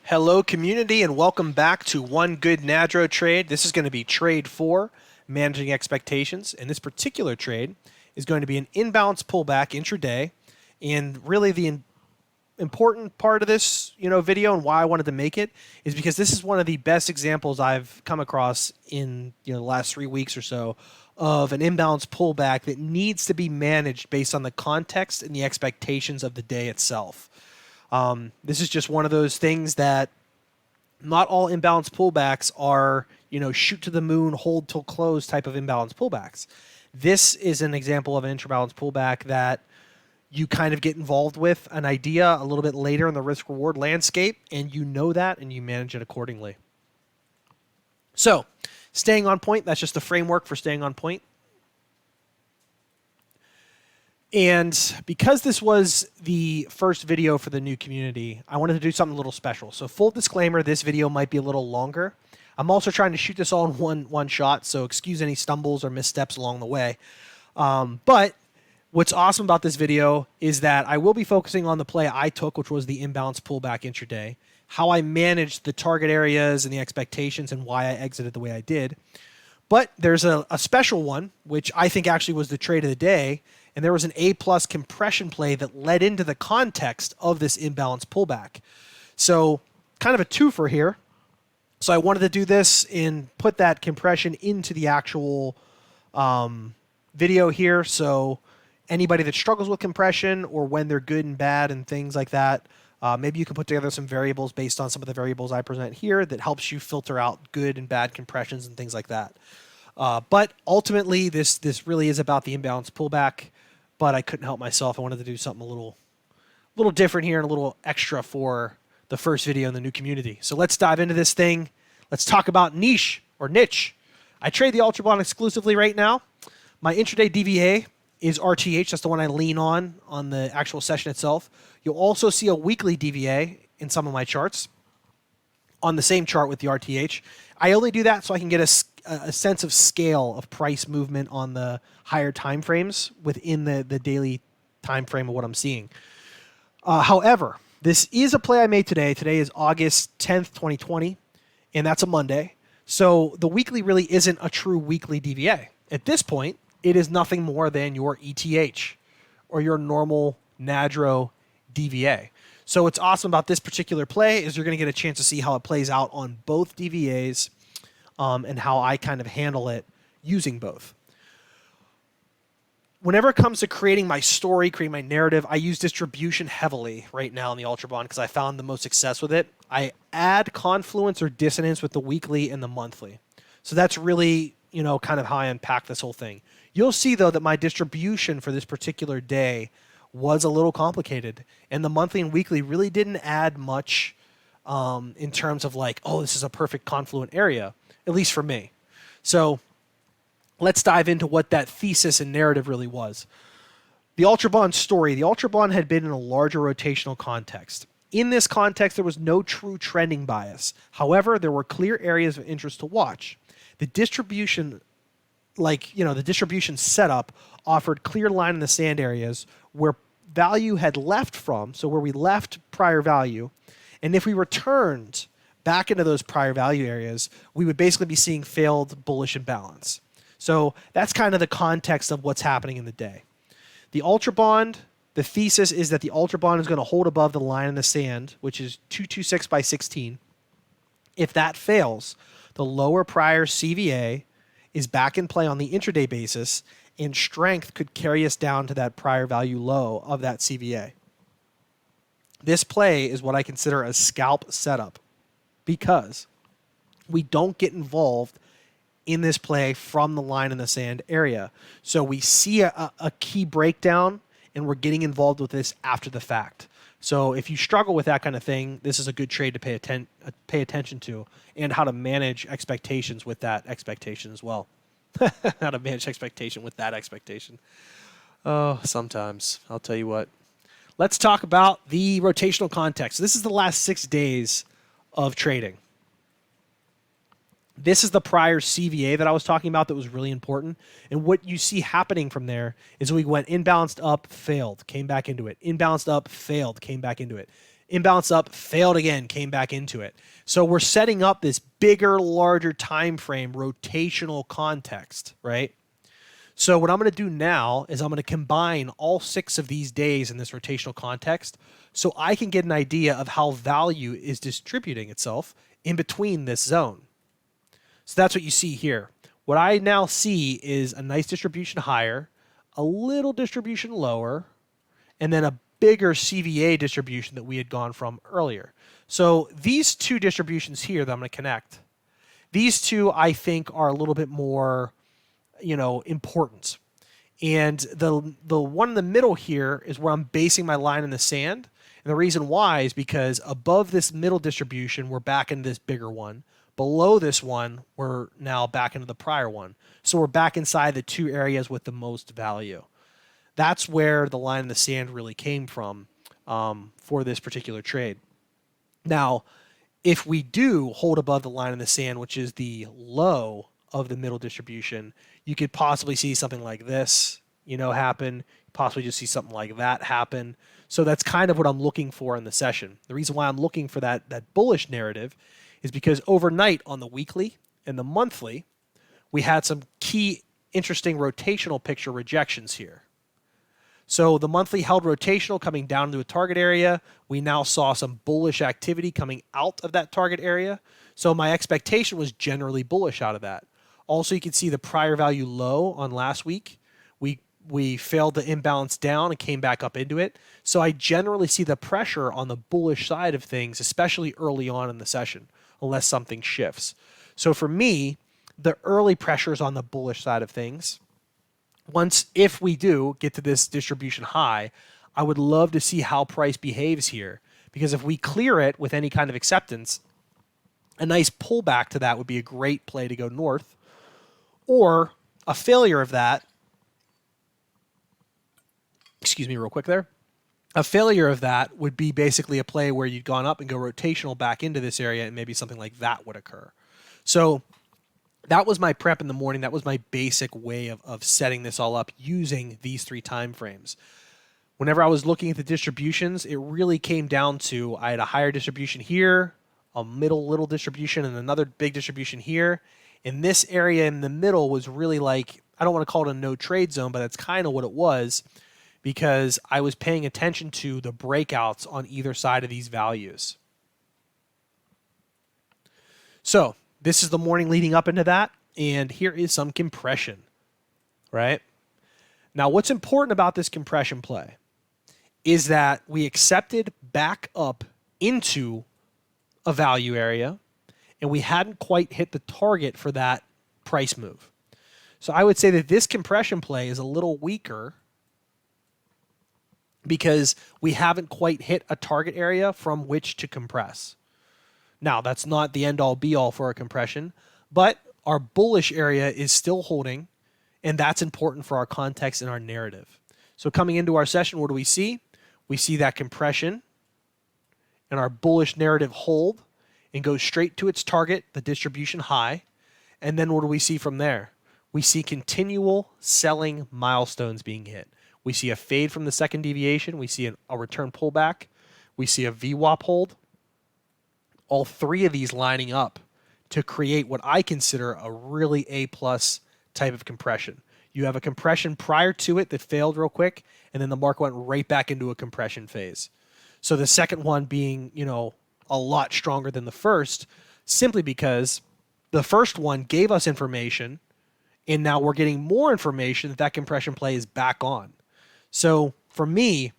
Hello, community, and welcome back to One Good NADRO Trade. This is going to be Trade 4, Managing Expectations, and this particular trade is going to be an inbounce pullback intraday. And really the important part of this video and why I wanted to make it is because this is one of the best examples I've come across in the last 3 weeks or so of an imbalance pullback that needs to be managed based on the context and the expectations of the day itself. This is just one of those things that not all imbalance pullbacks are, shoot to the moon, hold till close type of imbalance pullbacks. This is an example of an intrabalance pullback that you kind of get involved with an idea a little bit later in the risk-reward landscape, and you know that, and you manage it accordingly. So, staying on point, that's just the framework for staying on point. And because this was the first video for the new community, I wanted to do something a little special. So full disclaimer, this video might be a little longer. I'm also trying to shoot this all in one shot, so excuse any stumbles or missteps along the way. But what's awesome about this video is that I will be focusing on the play I took, which was the imbalance pullback intraday, how I managed the target areas and the expectations and why I exited the way I did. But there's a special one, which I think actually was the trade of the day, and there was an A-plus compression play that led into the context of this imbalance pullback. So kind of a twofer here. So I wanted to do this and put that compression into the actual video here. So anybody that struggles with compression or when they're good and bad and things like that, maybe you can put together some variables based on some of the variables I present here that helps you filter out good and bad compressions and things like that. But ultimately, this really is about the imbalance pullback, but I couldn't help myself. I wanted to do something a little different here and a little extra for the first video in the new community. So let's dive into this thing. Let's talk about niche. I trade the Ultra Bond exclusively right now. My intraday DVA is RTH. That's the one I lean on the actual session itself. You'll also see a weekly DVA in some of my charts on the same chart with the RTH. I only do that so I can get a sense of scale of price movement on the higher time frames within the daily time frame of what I'm seeing. However, this is a play I made today. Today is August 10th, 2020, and that's a Monday. So the weekly really isn't a true weekly DVA. At this point, it is nothing more than your ETH or your normal NADRO DVA. So what's awesome about this particular play is you're going to get a chance to see how it plays out on both DVAs and how I kind of handle it using both. Whenever it comes to creating my story, creating my narrative, I use distribution heavily right now in the Ultra Bond because I found the most success with it. I add confluence or dissonance with the weekly and the monthly. So that's really, kind of how I unpack this whole thing. You'll see, though, that my distribution for this particular day was a little complicated, and the monthly and weekly really didn't add much in terms of like, oh, this is a perfect confluent area, at least for me. So let's dive into what that thesis and narrative really was. The Ultra Bond story. The Ultra Bond had been in a larger rotational context. In this context, there was no true trending bias. However, there were clear areas of interest to watch. The distribution, the distribution setup offered clear line in the sand areas where value had left from, so where we left prior value, and if we returned back into those prior value areas, we would basically be seeing failed bullish imbalance. So that's kind of the context of what's happening in the day. The Ultra Bond, the thesis is that the Ultra Bond is going to hold above the line in the sand, which is 226 by 16. If that fails, the lower prior CVA is back in play on the intraday basis, and strength could carry us down to that prior value low of that CVA. This play is what I consider a scalp setup because we don't get involved in this play from the line in the sand area. So we see a key breakdown, and we're getting involved with this after the fact. So if you struggle with that kind of thing, this is a good trade to pay attention to, and how to manage expectations with that expectation as well. How to manage expectation with that expectation. Oh, sometimes. I'll tell you what. Let's talk about the rotational context. This is the last 6 days of trading. This is the prior CVA that I was talking about that was really important. And what you see happening from there is we went imbalanced up, failed, came back into it. Imbalanced up, failed, came back into it. Imbalance up, failed again, came back into it. So we're setting up this bigger, larger time frame rotational context, right? So what I'm going to do now is I'm going to combine all 6 of these days in this rotational context so I can get an idea of how value is distributing itself in between this zone. So that's what you see here. What I now see is a nice distribution higher, a little distribution lower, and then a bigger CVA distribution that we had gone from earlier. So these 2 distributions here that I'm going to connect, these 2 I think are a little bit more, important. And the one in the middle here is where I'm basing my line in the sand. And the reason why is because above this middle distribution, we're back into this bigger one. Below this one, we're now back into the prior one. So we're back inside the 2 areas with the most value. That's where the line in the sand really came from for this particular trade. Now, if we do hold above the line in the sand, which is the low of the middle distribution, you could possibly see something like this, happen. Possibly just see something like that happen. So that's kind of what I'm looking for in the session. The reason why I'm looking for that bullish narrative is because overnight on the weekly and the monthly, we had some key interesting rotational picture rejections here. So the monthly held rotational coming down into a target area. We now saw some bullish activity coming out of that target area. So my expectation was generally bullish out of that. Also, you can see the prior value low on last week. We failed to imbalance down and came back up into it. So I generally see the pressure on the bullish side of things, especially early on in the session, unless something shifts. So for me, the early pressure is on the bullish side of things. If we do get to this distribution high, I would love to see how price behaves here. Because if we clear it with any kind of acceptance, a nice pullback to that would be a great play to go north. Or a failure of that, excuse me real quick there, a failure of that would be basically a play where you'd gone up and go rotational back into this area and maybe something like that would occur. So that was my prep in the morning. That was my basic way of setting this all up using these 3 time frames. Whenever I was looking at the distributions, it really came down to I had a higher distribution here, a middle little distribution, and another big distribution here. And this area in the middle was really like, I don't want to call it a no trade zone, but that's kind of what it was because I was paying attention to the breakouts on either side of these values. So this is the morning leading up into that, and here is some compression, right? Now, what's important about this compression play is that we accepted back up into a value area, and we hadn't quite hit the target for that price move. So I would say that this compression play is a little weaker because we haven't quite hit a target area from which to compress. Now, that's not the end-all be-all for a compression, but our bullish area is still holding, and that's important for our context and our narrative. So coming into our session, what do we see? We see that compression and our bullish narrative hold and go straight to its target, the distribution high. And then what do we see from there? We see continual selling milestones being hit. We see a fade from the second deviation. We see a return pullback. We see a VWAP hold. All 3 of these lining up to create what I consider a really A-plus type of compression. You have a compression prior to it that failed real quick, and then the market went right back into a compression phase. So the second one being, a lot stronger than the first, simply because the first one gave us information, and now we're getting more information that compression play is back on. So for me,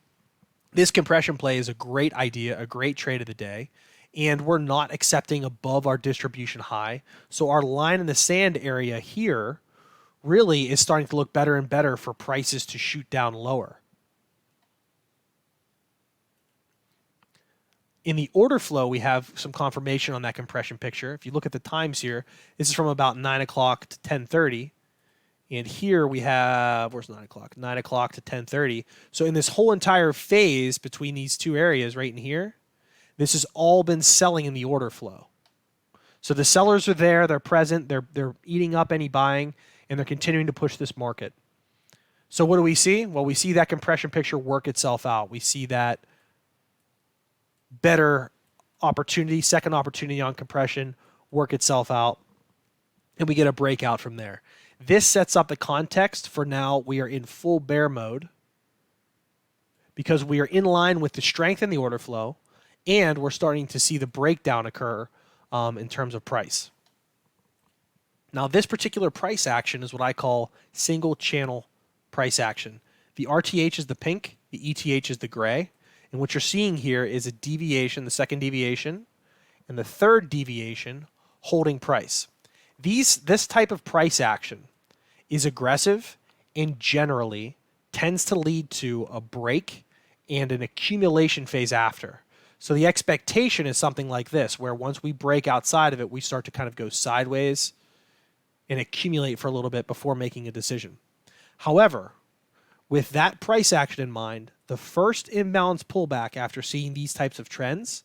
this compression play is a great idea, a great trade of the day, and we're not accepting above our distribution high. So our line in the sand area here really is starting to look better and better for prices to shoot down lower. In the order flow, we have some confirmation on that compression picture. If you look at the times here, this is from about 9 o'clock to 10:30. And here we have, where's 9 o'clock? 9 o'clock to 10:30. So in this whole entire phase between these 2 areas right in here, this has all been selling in the order flow. So the sellers are there, they're present, they're eating up any buying, and they're continuing to push this market. So what do we see? Well, we see that compression picture work itself out. We see that better opportunity, second opportunity on compression, work itself out, and we get a breakout from there. This sets up the context for now we are in full bear mode because we are in line with the strength in the order flow, and we're starting to see the breakdown occur in terms of price. Now, this particular price action is what I call single channel price action. The RTH is the pink, the ETH is the gray, and what you're seeing here is a deviation, the second deviation, and the third deviation holding price. This type of price action is aggressive and generally tends to lead to a break and an accumulation phase after. So the expectation is something like this, where once we break outside of it, we start to kind of go sideways and accumulate for a little bit before making a decision. However, with that price action in mind, the first imbalance pullback after seeing these types of trends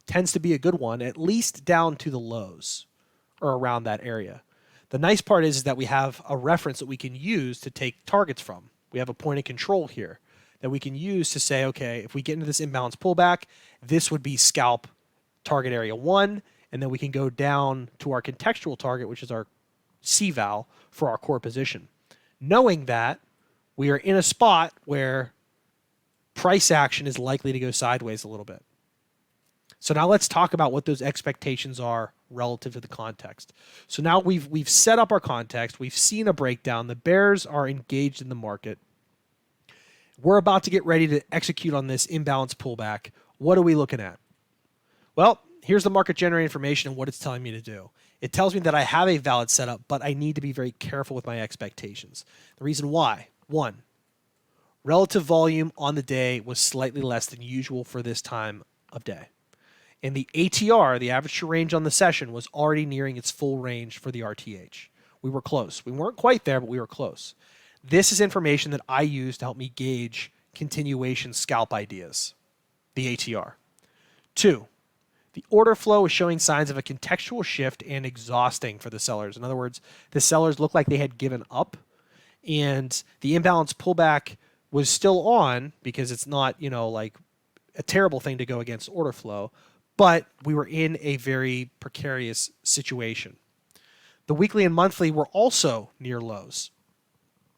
tends to be a good one, at least down to the lows or around that area. The nice part is that we have a reference that we can use to take targets from. We have a point of control here that we can use to say, okay, if we get into this imbalance pullback, this would be scalp target area 1, and then we can go down to our contextual target, which is our CVAL for our core position. Knowing that we are in a spot where price action is likely to go sideways a little bit. So now let's talk about what those expectations are relative to the context. So now we've set up our context. We've seen a breakdown. The bears are engaged in the market. We're about to get ready to execute on this imbalance pullback. What are we looking at? Well, here's the market generated information and what it's telling me to do. It tells me that I have a valid setup, but I need to be very careful with my expectations. The reason why: 1, relative volume on the day was slightly less than usual for this time of day. And the ATR, the average true range on the session, was already nearing its full range for the RTH. We were close. We weren't quite there, but we were close. This is information that I use to help me gauge continuation scalp ideas, the ATR. 2, the order flow is showing signs of a contextual shift and exhausting for the sellers. In other words, the sellers looked like they had given up, and the imbalance pullback was still on because it's not, like a terrible thing to go against order flow, but we were in a very precarious situation. The weekly and monthly were also near lows.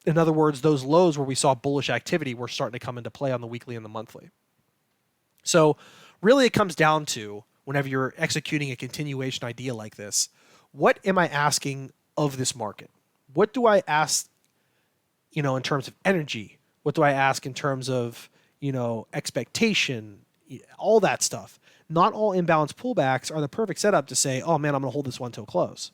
In other words, those lows where we saw bullish activity were starting to come into play on the weekly and the monthly. So really it comes down to, whenever you're executing a continuation idea like this, what am I asking of this market? What do I ask, in terms of energy? What do I ask in terms of, expectation, all that stuff? Not all imbalance pullbacks are the perfect setup to say, oh man, I'm going to hold this one till close.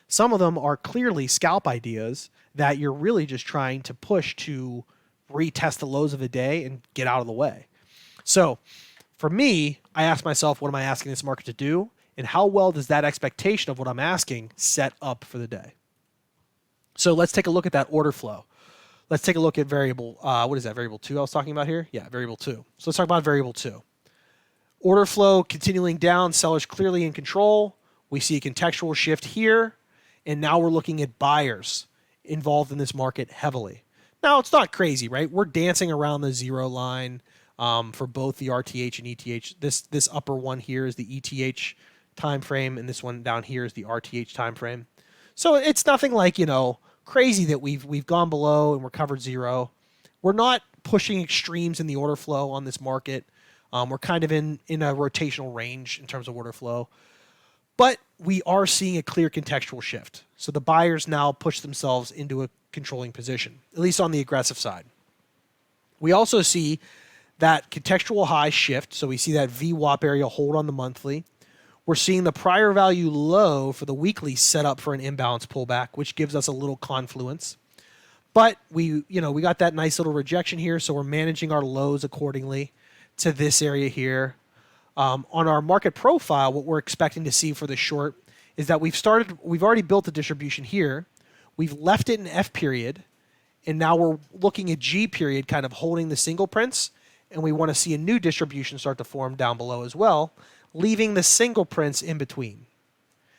Some of them are clearly scalp ideas that you're really just trying to push to retest the lows of the day and get out of the way. So for me, I ask myself, what am I asking this market to do? And how well does that expectation of what I'm asking set up for the day? So let's take a look at that order flow. Let's take a look at variable, what is that, variable 2 I was talking about here? Yeah, variable 2. So let's talk about variable 2. Order flow continuing down, sellers clearly in control. We see a contextual shift here, and now we're looking at buyers involved in this market heavily. Now, it's not crazy, right? We're dancing around the zero line for both the RTH and ETH. This upper one here is the ETH time frame, and this one down here is the RTH time frame. So it's nothing like, crazy that we've gone below and we're covered zero. We're not pushing extremes in the order flow on this market. We're kind of in a rotational range in terms of order flow. But we are seeing a clear contextual shift. So the buyers now push themselves into a controlling position, at least on the aggressive side. We also see that contextual high shift. So we see that VWAP area hold on the monthly. We're seeing the prior value low for the weekly set up for an imbalance pullback, which gives us a little confluence. But we got that nice little rejection here, so we're managing our lows accordingly to this area here. On our market profile, what we're expecting to see for the short is that we've already built a distribution here. We've left it in F period, and now we're looking at G period, kind of holding the single prints, and we want to see a new distribution start to form down below as well, leaving the single prints in between.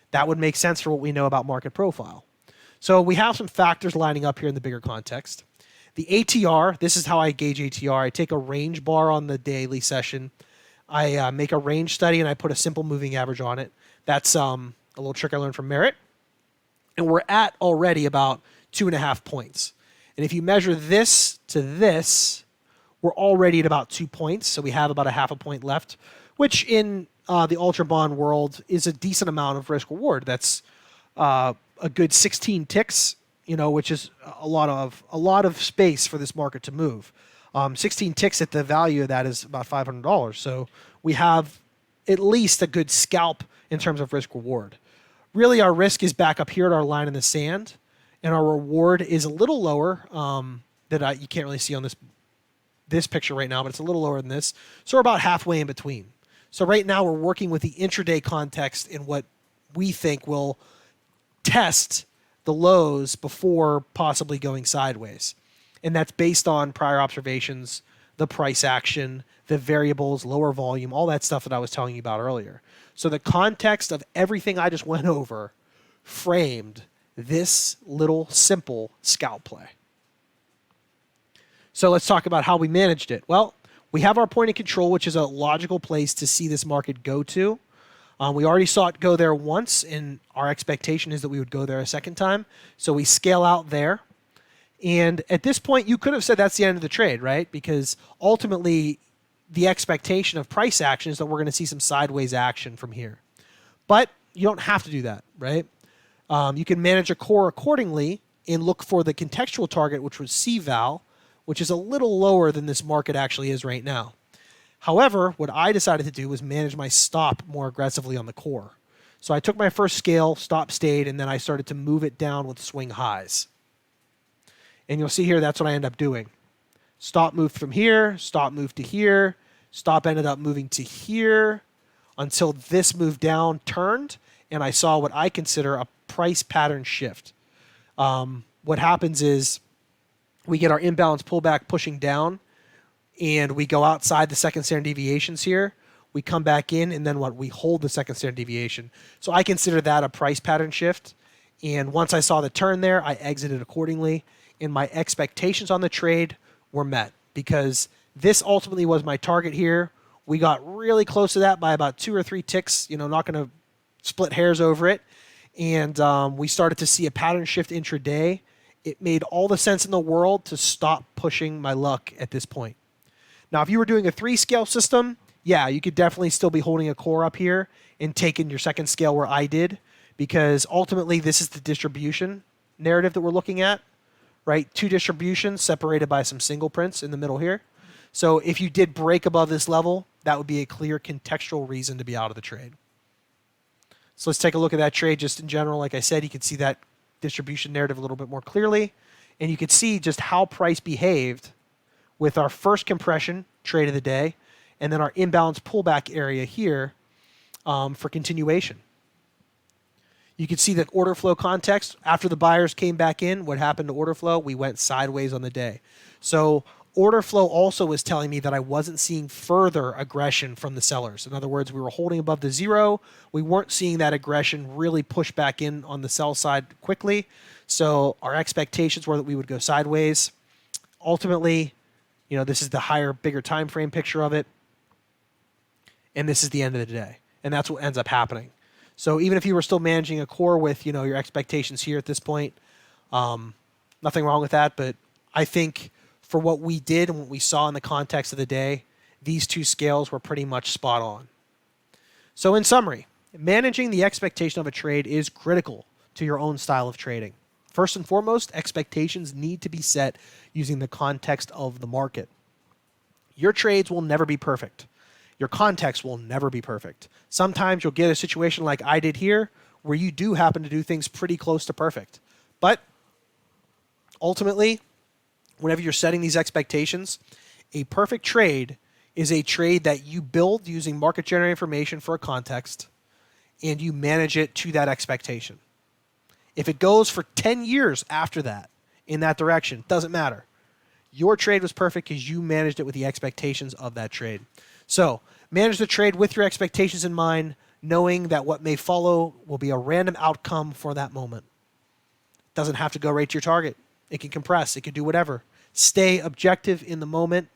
That would make sense for what we know about market profile. So we have some factors lining up here in the bigger context. The ATR, this is how I gauge ATR. I take a range bar on the daily session. I make a range study and I put a simple moving average on it. That's a little trick I learned from Merritt. And we're at already about 2.5 points. And if you measure this to this, we're already at about 2 points. So we have about a half a point left, which in the ultra bond world is a decent amount of risk reward. That's a good 16 ticks, which is a lot of space for this market to move. 16 ticks at the value of that is about $500. So we have at least a good scalp in terms of risk reward. Really, our risk is back up here at our line in the sand, and our reward is a little lower that you can't really see on this picture right now, but it's a little lower than this. So we're about halfway in between. So right now we're working with the intraday context in what we think will test the lows before possibly going sideways. And that's based on prior observations, the price action, the variables, lower volume, all that stuff that I was telling you about earlier. So the context of everything I just went over framed this little simple scalp play. So let's talk about how we managed it. Well, we have our point of control, which is a logical place to see this market go to. We already saw it go there once, and our expectation is that we would go there a second time. So we scale out there. And at this point, you could have said that's the end of the trade, right? Because ultimately, the expectation of price action is that we're going to see some sideways action from here. But you don't have to do that, right? You can manage a core accordingly and look for the contextual target, which was CVAL, which is a little lower than this market actually is right now. However, what I decided to do was manage my stop more aggressively on the core. So I took my first scale, stop stayed, and then I started to move it down with swing highs. And you'll see here that's what I end up doing. Stop moved from here, stop moved to here, stop ended up moving to here until this move down turned, and I saw what I consider a price pattern shift. What happens is we get our imbalance pullback pushing down, and we go outside the second standard deviations here. We come back in, and then what? We hold the second standard deviation. So I consider that a price pattern shift. And once I saw the turn there, I exited accordingly. And my expectations on the trade were met because this ultimately was my target here. We got really close to that by about 2 or 3 ticks, not going to split hairs over it. And we started to see a pattern shift intraday. It made all the sense in the world to stop pushing my luck at this point. Now, if you were doing a 3-scale system, yeah, you could definitely still be holding a core up here and taking your second scale where I did, because ultimately this is the distribution narrative that we're looking at, right? 2 distributions separated by some single prints in the middle here. So if you did break above this level, that would be a clear contextual reason to be out of the trade. So let's take a look at that trade just in general. Like I said, you can see that distribution narrative a little bit more clearly, and you can see just how price behaved with our first compression trade of the day, and then our imbalance pullback area here for continuation. You can see the order flow context. After the buyers came back in, what happened to order flow? We went sideways on the day. So order flow also was telling me that I wasn't seeing further aggression from the sellers. In other words, we were holding above the zero. We weren't seeing that aggression really push back in on the sell side quickly. So our expectations were that we would go sideways. Ultimately, this is the higher, bigger time frame picture of it. And this is the end of the day. And that's what ends up happening. So even if you were still managing a core with, your expectations here at this point, nothing wrong with that. But I think for what we did and what we saw in the context of the day, these 2 scales were pretty much spot on. So in summary, managing the expectation of a trade is critical to your own style of trading. First and foremost, expectations need to be set using the context of the market. Your trades will never be perfect. Your context will never be perfect. Sometimes you'll get a situation like I did here where you do happen to do things pretty close to perfect. But ultimately, whenever you're setting these expectations, a perfect trade is a trade that you build using market-generated information for a context, and you manage it to that expectation. If it goes for 10 years after that in that direction, doesn't matter. Your trade was perfect because you managed it with the expectations of that trade. So manage the trade with your expectations in mind, knowing that what may follow will be a random outcome for that moment. It doesn't have to go right to your target. It can compress. It can do whatever. Stay objective in the moment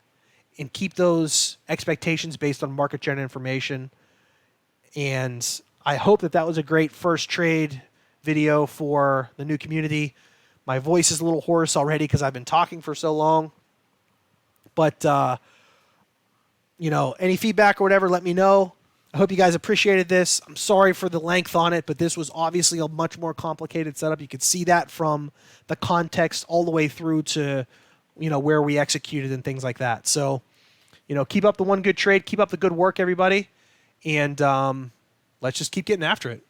and keep those expectations based on market trend information. And I hope that that was a great first trade video for the new community. My voice is a little hoarse already because I've been talking for so long. But, any feedback or whatever, let me know. I hope you guys appreciated this. I'm sorry for the length on it, but this was obviously a much more complicated setup. You could see that from the context all the way through to, where we executed and things like that. So, keep up the one good trade. Keep up the good work, everybody. And let's just keep getting after it.